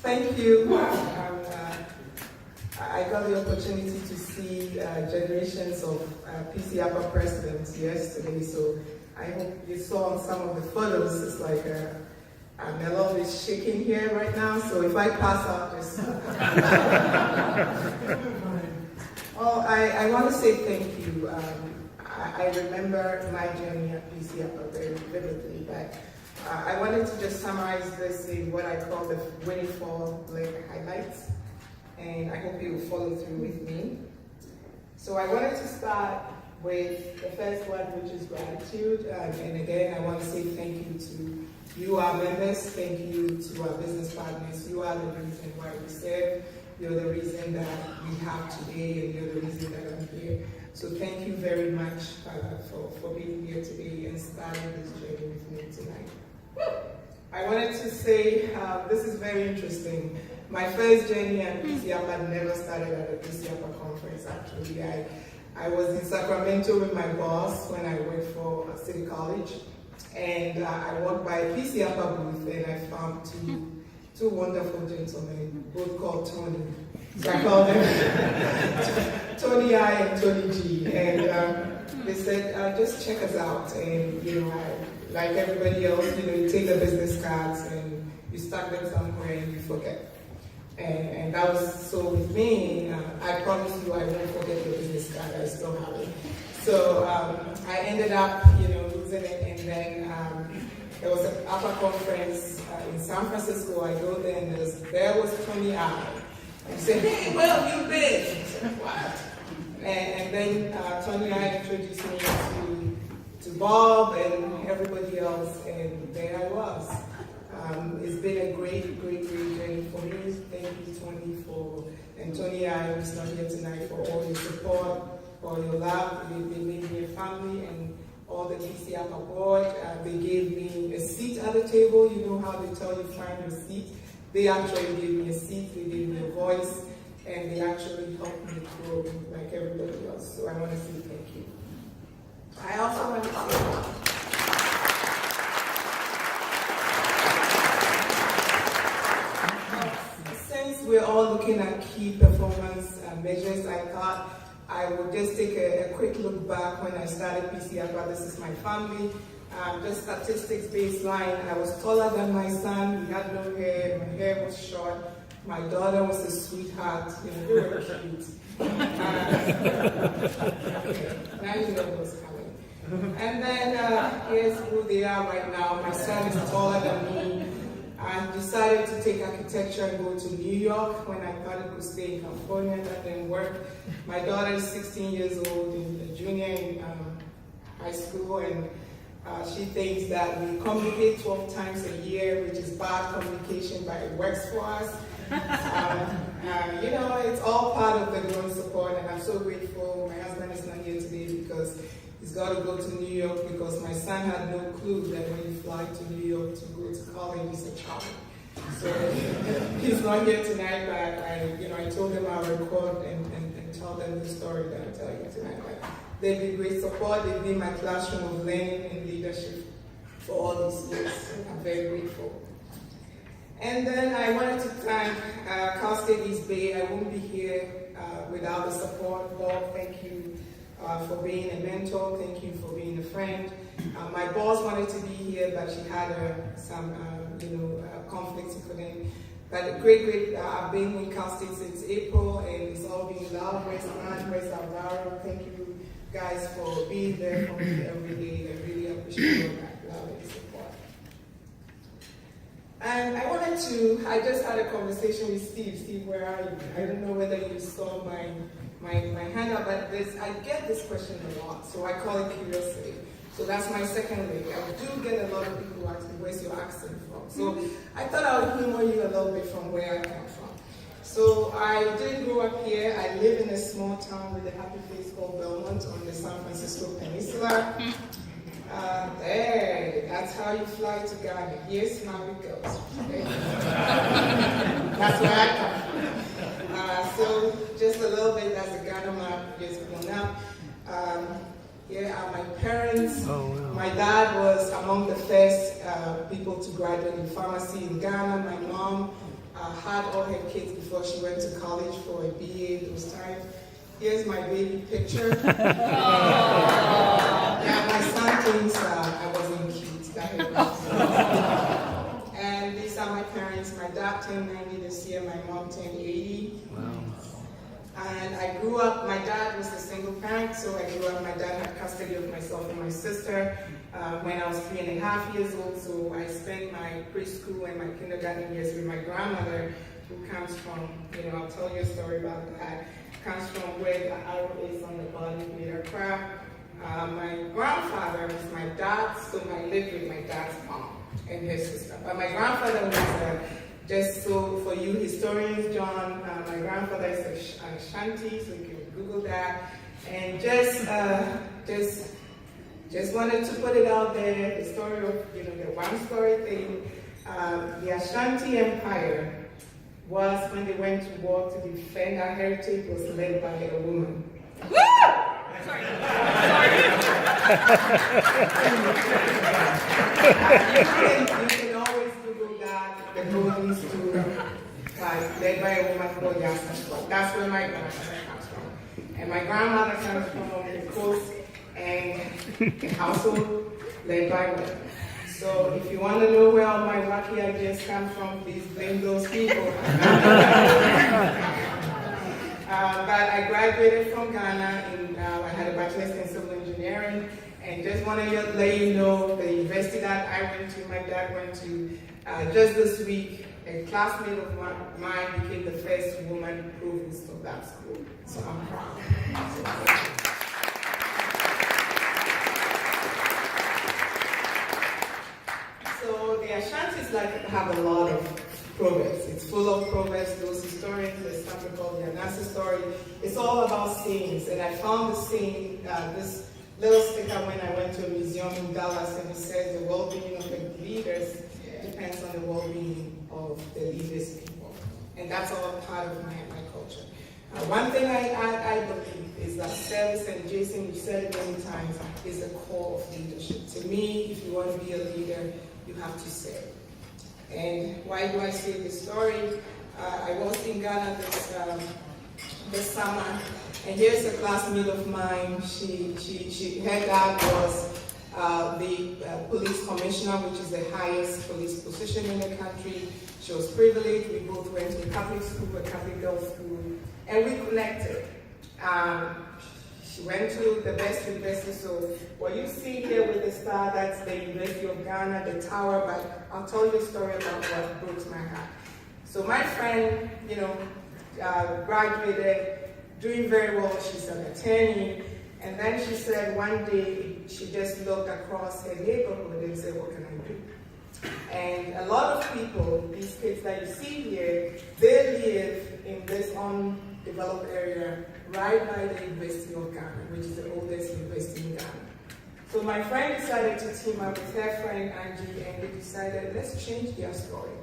Thank you. I got the opportunity to see generations of Pcappa presidents yesterday, so I hope you saw on some of the photos. It's like Melon is shaking here right now, so if I pass out, just. Well, I want to say thank you. I remember my journey at Pcappa very vividly, but I wanted to just summarize this in what I call the winning fall leg highlights, and I hope you will follow through with me. So I wanted to start with the first one, which is gratitude. And again, I want to say thank you to you, our members. Thank you to our business partners. You are the reason why we serve. You're the reason that we have today, and you're the reason that I'm here. So thank you very much for being here today and starting this journey with me tonight. I wanted to say this is very interesting. My first journey at Pcappa never started at a Pcappa conference, actually. I was in Sacramento with my boss when I worked for City College, and I walked by a Pcappa booth and I found two wonderful gentlemen, both called Tony. So I called them Tony I and Tony G. And they said, just check us out. And, like everybody else, you take the business cards and you stuck them somewhere and you forget. And that was so with me. I promise you I won't forget the business card. I still have it. So I ended up, losing it. And then there was an upper conference in San Francisco. I go there and there was Tony I. And he said, hey, where have you been? I said, what? And then Tony I introduced me to Bob and everybody else, and there I was. It's been a great, great, great journey for me. Thank you, Tony, and Tony I, who's not here tonight, for all your support, for your love. They made me a family, and all the Pcappa board. They gave me a seat at the table. You know how they tell you find your seat? They actually gave me a seat, they gave me a voice, and they actually helped me grow like everybody else. So I want to say thank you. I also want to say, since we're all looking at key performance measures, I thought I would just take a quick look back when I started Pcappa. This is my family. Just statistics baseline. I was taller than my son. He had no hair. My hair was short. My daughter was a sweetheart. They were cute. Now you know what's coming. And then here's who they are right now. My son is taller than me. I decided to take architecture and go to New York when I thought I could stay in California. That didn't work. My daughter is 16 years old, a junior in high school, and she thinks that we communicate 12 times a year, which is bad communication, but it works for us. It's all part of the growing support, and I'm so grateful. My husband is not here today because he's got to go to New York because my son had no clue that when you fly to New York to go to college, it's a challenge. So he's not here tonight, but I told him I'll record and tell them the story that I'm telling you tonight. But they've been great support. They've been my classroom of learning and leadership for all these years. I'm very grateful. And then I wanted to thank Cal State East Bay. I won't be here without the support. Bob, thank you for being a mentor. Thank you for being a friend. My boss wanted to be here, but she had some conflicts she couldn't. But great, I've been with Cal State since April, and it's all been love. Where's Anne? Where's Alvaro? Thank you guys for being there for me every day. I really appreciate all that love and support. And I just had a conversation with Steve. Steve, where are you? I don't know whether you saw my handout, but I get this question a lot, so I call it curiosity. So that's my second leg. I do get a lot of people who ask me, where's your accent from? So I thought I would humor you a little bit from where I come from. So I did grow up here. I live in a small town with a happy place called Belmont on the San Francisco Peninsula. That's how you fly to Ghana. Here's how it goes. Okay? That's where I come from. So just a little bit, that's a Ghana map, just blown up. Here are my parents. Oh, wow. My dad was among the first people to graduate in pharmacy in Ghana. My mom had all her kids before she went to college for a BA those times. Here's my baby picture. Yeah, my son thinks I wasn't cute. And these are my parents. My dad turned 90 this year, my mom turned 80. Wow. And I grew up, my dad was a single parent, so I grew up, my dad had custody of myself and my sister when I was 3.5 years old, so I spent my preschool and my kindergarten years with my grandmother, who comes from, I'll tell you a story about that, comes from where the arrow is on the body with a crab. My grandfather was my dad, so I lived with my dad's mom and his sister. But my grandfather was just so for you historians, John, my grandfather is a Shanti, so you can Google that. And just wanted to put it out there, the story of, the one story thing. The Ashanti Empire was, when they went to war to defend our heritage, was led by a woman. Woo! Sorry. You can always Google that, the golden stool, led by a woman called Yasa. That's where my grandmother comes from. And my grandmother comes from the coast and a household led by women. So if you want to know where all my wacky ideas come from, please blame those people. But I graduated from Ghana, and I had a bachelor's in civil engineering, and just want to let you know the university that I went to, my dad went to, just this week, a classmate of mine became the first woman provost of that school. So I'm proud. So the Ashantis have a lot of proverbs. It's full of proverbs. Those historians, there's something called the Anansi story. It's all about sayings. And I found the saying, this little sticker when I went to a museum in Dallas, and it says the well-being of the leaders depends on the well-being of the leaders' people. And that's all part of my culture. One thing I believe is that service, and Jason, you've said it many times, is the core of leadership. To me, if you want to be a leader, you have to serve. And why do I say this story? I was in Ghana this summer, and here's a classmate of mine. Her dad was the police commissioner, which is the highest police position in the country. She was privileged. We both went to a Catholic school, a Catholic girls' school, and we connected. She went to the best university, so what you see here with the star, that's the University of Ghana, the tower, but I'll tell you a story about what broke my heart. So my friend, graduated, doing very well, she's an attorney, and then she said one day, she just looked across her neighborhood and said, what can I do? And a lot of people, these kids that you see here, they live in this undeveloped area right by the University of Ghana, which is the oldest university in Ghana. So my friend decided to team up with her friend Angie, and they decided, let's change their story.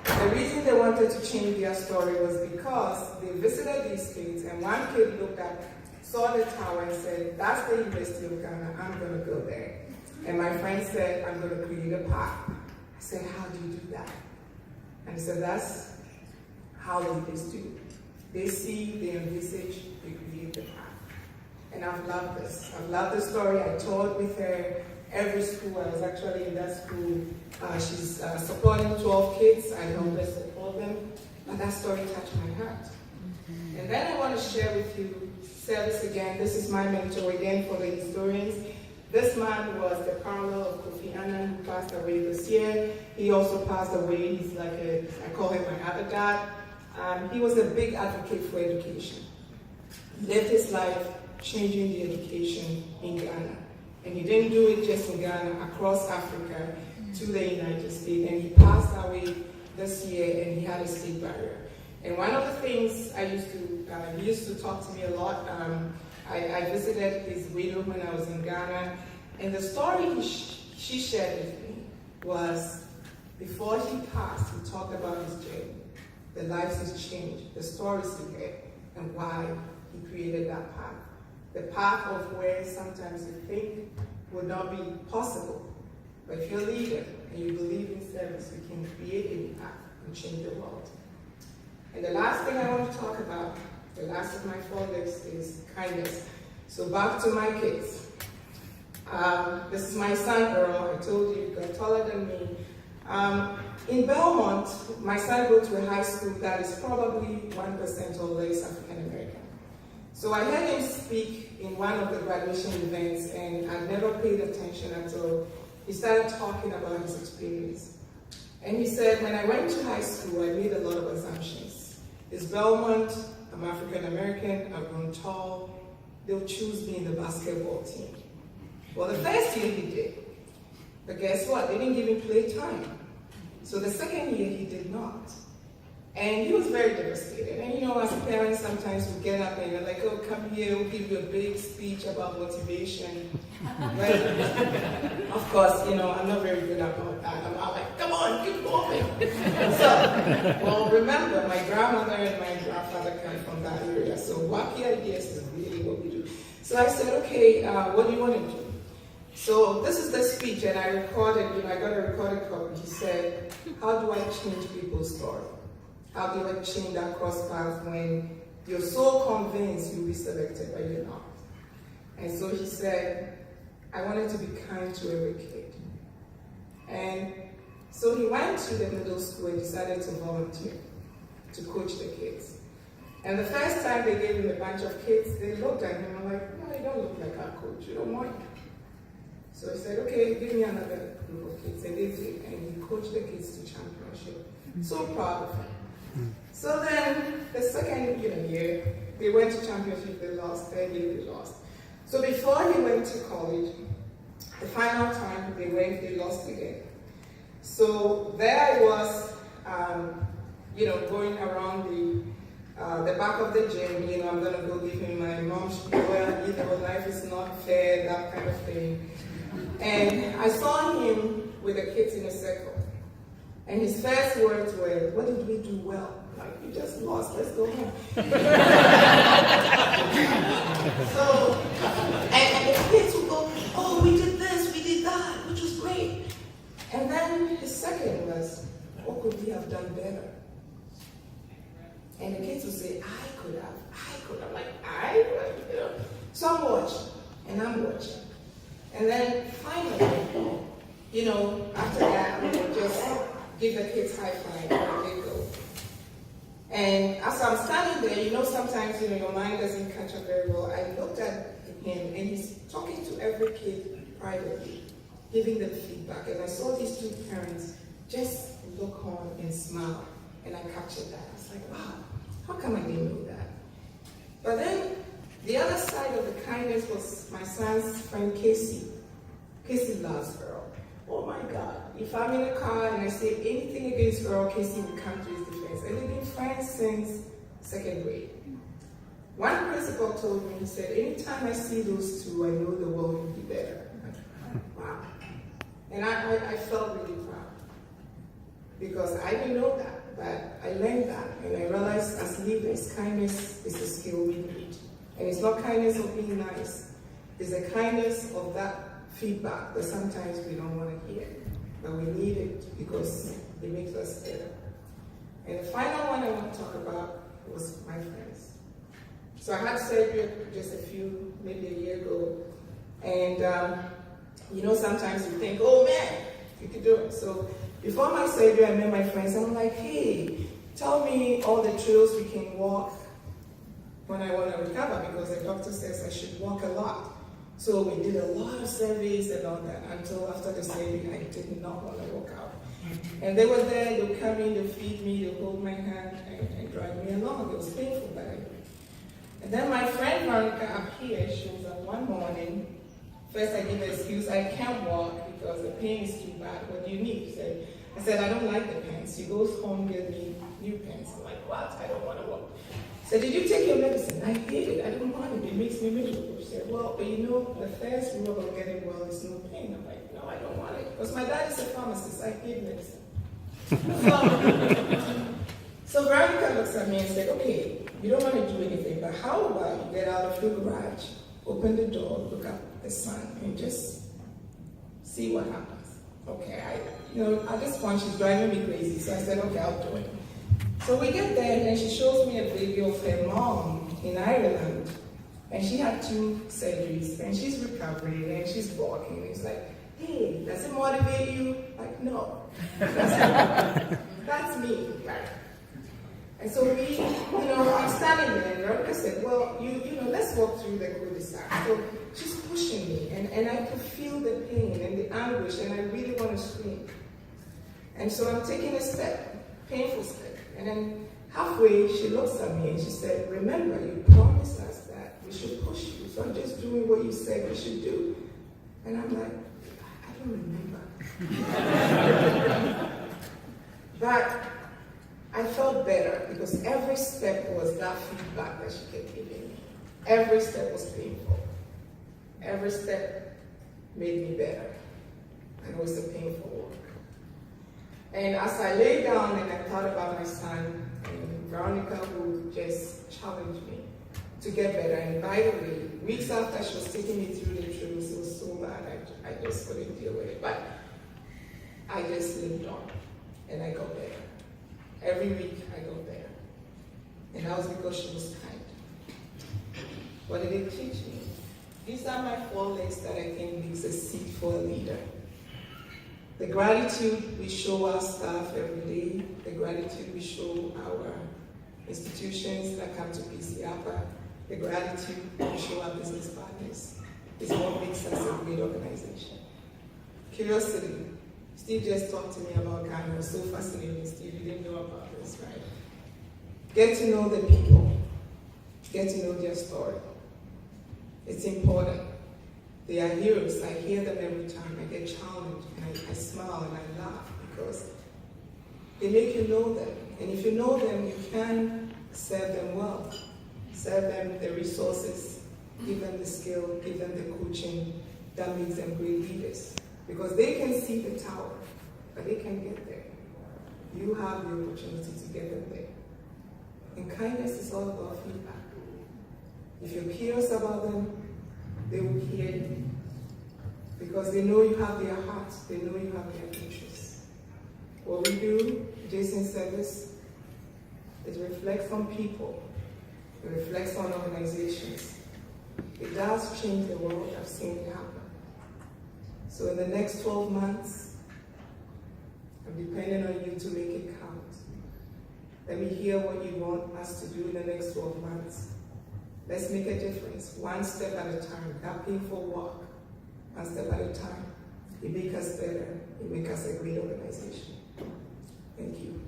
The reason they wanted to change their story was because they visited these kids, and one kid looked up, saw the tower, and said, that's the University of Ghana, I'm going to go there. And my friend said, I'm going to create a park. I said, how do you do that? And he said, that's how leaders do. They see, they envisage, they create the path. And I've loved this. I've loved the story. I taught with her every school. I was actually in that school. She's supporting 12 kids. I helped her support them. But that story touched my heart. And then I want to share with you service again. This is my mentor again for the historians. This man was the parallel of Kofi Annan, who passed away this year. He also passed away. He's like I call him my other dad. He was a big advocate for education. He lived his life changing the education in Ghana. And he didn't do it just in Ghana, across Africa to the United States. And he passed away this year, and he had a sleep barrier. And one of the things he used to talk to me a lot. I visited his widow when I was in Ghana. And the story she shared with me was, before he passed, he talked about his journey. The lives he's changed, the stories he had, and why he created that path. The path of where sometimes you think would not be possible. But if you're a leader and you believe in service, you can create a path and change the world. And the last thing I want to talk about, the last of my 4 lists, is kindness. So back to my kids. This is my son Earl. I told you, he got taller than me. In Belmont, my son goes to a high school that is probably 1% or less African American. So I heard him speak in one of the graduation events, and I never paid attention until he started talking about his experience. And he said, when I went to high school, I made a lot of assumptions. Is Belmont, I'm African American, I've grown tall, they'll choose me in the basketball team. Well, the first year he did, but guess what? They didn't give him play time. So the second year he did not. And he was very devastated. And you know, as parents, sometimes we get up and you're like, oh, come here, we'll give you a big speech about motivation. But of course, you know, I'm not very good about that. I'm like, come on, keep going. So, well, remember, my grandmother and my grandfather come from that area. So wacky ideas is really what we do. So I said, okay, what do you want to do? So this is the speech, and I recorded, you know, I got a recorded copy. He said, how do I change people's story? How do I change that cross path when you're so convinced you'll be selected, but you're not? And so he said, I wanted to be kind to every kid. And so he went to the middle school and decided to volunteer to coach the kids. And the first time they gave him a bunch of kids, they looked at him and were like, no, you don't look like our coach, you don't want him. So he said, okay, give me another group of kids. And they did, and he coached the kids to championship. So proud of him. So then, the second year, they went to championship, they lost. Third year, they lost. So before he went to college, the final time they went, they lost again. So there I was, going around the back of the gym. You know, I'm gonna go give him my mom's spiel, life is not fair, that kind of thing. And I saw him with the kids in a circle. And his first words were, what did we do well? Like, we just lost, let's go home. So, and the kids would go, oh, we did this, we did that, which was great. And then his second was, what could we have done better? And the kids would say, I could have. Like, So I'm watching, and I'm watching. And then finally, after that, I would just give the kids high five and they go. And as I'm standing there, sometimes, your mind doesn't catch up very well. I looked at him, and he's talking to every kid privately, giving them feedback. And I saw these two parents just look on and smile, and I captured that. I was like, wow, how come I didn't know that? But then, the other side of the kindness was my son's friend, Casey. Casey loves Earl. Oh my God. If I'm in a car and I say anything against Earl, Casey will come to his defense. And they've been friends since second grade. One principal told me, he said, anytime I see those two, I know the world will be better. Wow. And I felt really proud. Because I didn't know that, but I learned that. And I realized as leaders, kindness is a skill we need. And it's not kindness of being nice. It's the kindness of that feedback that sometimes we don't want to hear. But we need it because it makes us better. And the final one I want to talk about was my friends. So I had surgery just maybe a year ago. And sometimes you think, oh man, you could do it. So before my surgery, I met my friends and I'm like, hey, tell me all the trails we can walk when I want to recover, because the doctor says I should walk a lot. So we did a lot of surveys and all that until after the surgery, I did not want to walk out. And they were there, they would come in, they would feed me, they would hold my hand and drive me along. It was painful, but I did. And then my friend Veronica up here, she was up one morning. First I gave her an excuse, I can't walk because the pain is too bad. What do you need? I said, I don't like the pants. She goes home, get me new pants. I'm like, what? I don't want to walk. So did you take your medicine? I hate it. I don't want it. It makes me miserable. She said, well, but the first rule of getting well is no pain. I'm like, no, I don't want it. Because my dad is a pharmacist. I hate medicine. So Veronica looks at me and said, okay, you don't want to do anything, but how about you get out of your garage, open the door, look up at the sun, and just see what happens. Okay, at this point, she's driving me crazy. So I said, okay, I'll do it. So we get there, and then she shows me a video of her mom in Ireland, and she had 2 surgeries, and she's recovering, and she's walking. It's like, hey, does it motivate you? Like, no. That's me, right? And so we, I'm standing there, and I said, well, let's walk through the cul-de-sac. So she's pushing me, and I could feel the pain and the anguish, and I really want to scream. And so I'm taking a step, painful step, and then halfway she looks at me and she said, remember, you promised us that we should push you, so I'm just doing what you said we should do. And I'm like, I don't remember. But I felt better because every step was that feedback that she kept giving me. Every step was painful. Every step made me better. And it was a painful walk. And as I lay down and I thought about my son, and Veronica, who just challenged me to get better. And by the way, weeks after she was taking me through the truth, it was so bad, I just couldn't deal with it. But I just lived on, and I got better. Every week I got better. And that was because she was kind. What did it teach me? These are my 4 legs that I think makes a seed for a leader. The gratitude we show our staff every day, the gratitude we show our institutions that come to Pcappa, the gratitude we show our business partners is what makes us a great organization. Curiosity. Steve just talked to me about Ghana. It was so fascinating. Steve, you didn't know about this, right? Get to know the people. Get to know their story. It's important. They are heroes. I hear them every time. I get challenged, and I smile and I laugh because they make you know them. And if you know them, you can serve them well. Serve them the resources, give them the skill, give them the coaching that makes them great leaders. Because they can see the tower, but they can get there. You have the opportunity to get them there. And kindness is all about feedback. If you're curious about them, they will hear you. Because they know you have their hearts, they know you have their interests. What we do, Jason's service, it reflects on people. It reflects on organizations. It does change the world. I've seen it happen. So in the next 12 months, I'm depending on you to make it count. Let me hear what you want us to do in the next 12 months. Let's make a difference, one step at a time. That painful walk, one step at a time. It makes us better. It makes us a great organization. Thank you.